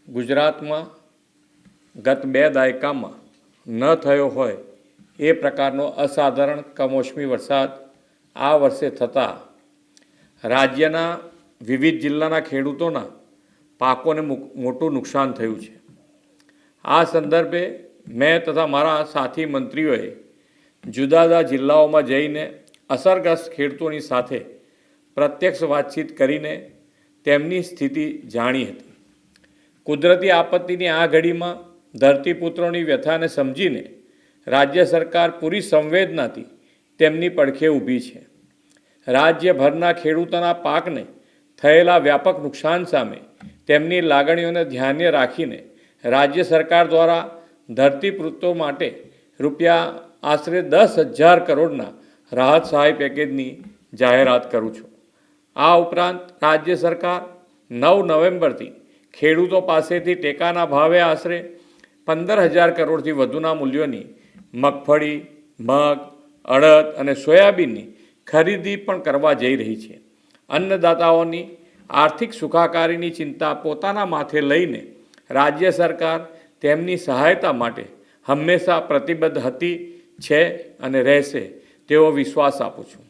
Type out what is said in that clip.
ગુજરાતમાં ગત 2 દાયકામાં ન થયો હોય એ પ્રકારનો અસાધારણ કમોસમી વરસાદ આ વર્ષે થતાં રાજ્યના વિવિધ જિલ્લાના ખેડૂતોના પાકોને મોટું નુકસાન થયું છે। આ સંદર્ભે મેં તથા મારા સાથી મંત્રીઓએ જુદા જુદા જિલ્લાઓમાં જઈને અસરગ્રસ્ત ખેડૂતોની સાથે પ્રત્યક્ષ વાતચીત કરીને તેમની સ્થિતિ જાણી હતી। કુદરતી આપત્તિની આ ઘડીમાં ધરતીપુત્રોની વ્યથાને સમજીને રાજ્ય સરકાર પૂરી સંવેદનાથી તેમની પડખે ઊભી છે। રાજ્યભરના ખેડૂતોના પાકને થયેલા વ્યાપક નુકસાન સામે તેમની લાગણીઓને ધ્યાને રાખીને રાજ્ય સરકાર દ્વારા ધરતીપુત્રો માટે આશરે 10,000 કરોડના રાહત સહાય પેકેજની જાહેરાત કરું છું। આ ઉપરાંત રાજ્ય સરકાર 9 નવેમ્બરથી ખેડૂતો પાસેથી ટેકાના ભાવે આશરે 15,000 કરોડથી વધુના મૂલ્યોની મગફળી, મગ, અડદ અને સોયાબીનની ખરીદી પણ કરવા જઈ રહી છે। અન્નદાતાઓની આર્થિક સુખાકારીની ચિંતા પોતાના માથે લઈને રાજ્ય સરકાર તેમની સહાયતા માટે હંમેશા પ્રતિબદ્ધ હતી, છે અને રહેશે તેવો વિશ્વાસ આપું છું।